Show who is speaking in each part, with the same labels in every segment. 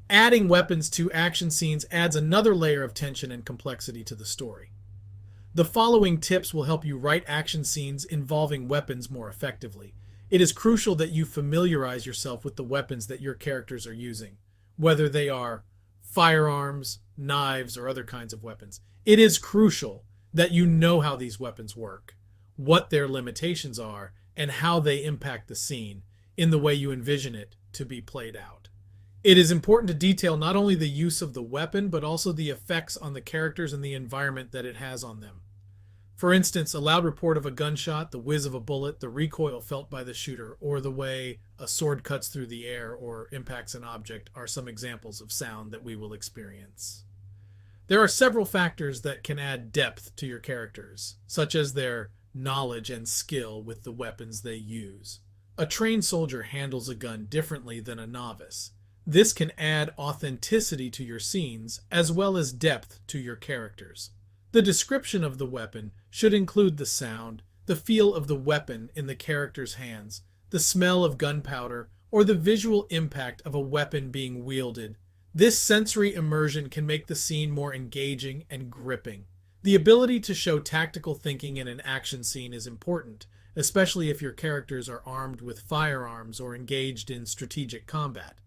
Speaker 1: Adding weapons to action scenes adds another layer of tension and complexity to the story. The following tips will help you write action scenes involving weapons more effectively. It is crucial that you familiarize yourself with the weapons that your characters are using, whether they are firearms, knives, or other kinds of weapons. It is crucial that you know how these weapons work, what their limitations are, and how they impact the scene in the way you envision it to be played out. It is important to detail not only the use of the weapon, but also the effects on the characters and the environment that it has on them. For instance, a loud report of a gunshot, the whiz of a bullet, the recoil felt by the shooter, or the way a sword cuts through the air or impacts an object are some examples of sound that we will experience. There are several factors that can add depth to your characters, such as their knowledge and skill with the weapons they use. A trained soldier handles a gun differently than a novice. This can add authenticity to your scenes as well as depth to your characters. The description of the weapon should include the sound, the feel of the weapon in the character's hands, the smell of gunpowder, or the visual impact of a weapon being wielded. This sensory immersion can make the scene more engaging and gripping. The ability to show tactical thinking in an action scene is important, especially if your characters are armed with firearms or engaged in strategic combat.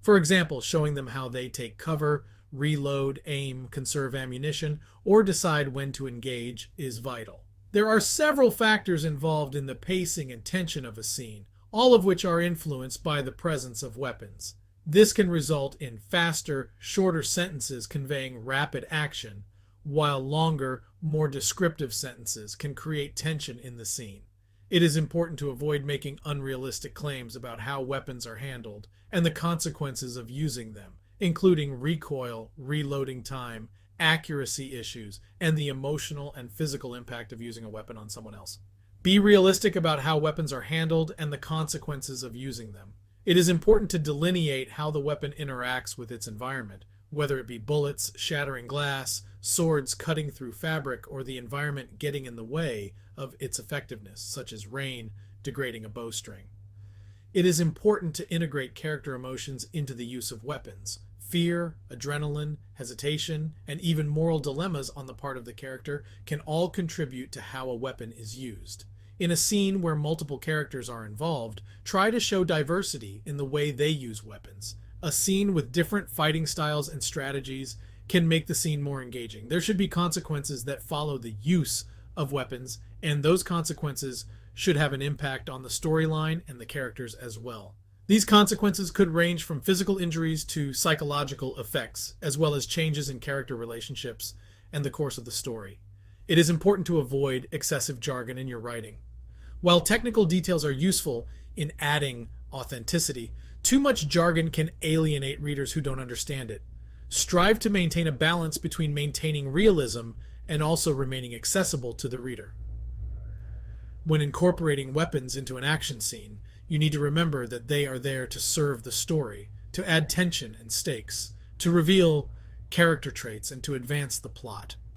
Speaker 1: For example, showing them how they take cover, reload, aim, conserve ammunition, or decide when to engage is vital. There are several factors involved in the pacing and tension of a scene, all of which are influenced by the presence of weapons. This can result in faster, shorter sentences conveying rapid action, while longer, more descriptive sentences can create tension in the scene. It is important to avoid making unrealistic claims about how weapons are handled and the consequences of using them, including recoil, reloading time, accuracy issues, and the emotional and physical impact of using a weapon on someone else. Be realistic about how weapons are handled and the consequences of using them. It is important to delineate how the weapon interacts with its environment, whether it be bullets shattering glass, swords cutting through fabric, or the environment getting in the way of its effectiveness, such as rain degrading a bowstring. It is important to integrate character emotions into the use of weapons. Fear, adrenaline, hesitation, and even moral dilemmas on the part of the character can all contribute to how a weapon is used. In a scene where multiple characters are involved, try to show diversity in the way they use weapons. A scene with different fighting styles and strategies can make the scene more engaging. There should be consequences that follow the use of weapons, and those consequences should have an impact on the storyline and the characters as well. These consequences could range from physical injuries to psychological effects, as well as changes in character relationships and the course of the story. It is important to avoid excessive jargon in your writing. While technical details are useful in adding authenticity, too much jargon can alienate readers who don't understand it. Strive to maintain a balance between maintaining realism and also remaining accessible to the reader. When incorporating weapons into an action scene, you need to remember that they are there to serve the story, to add tension and stakes, to reveal character traits, and to advance the plot.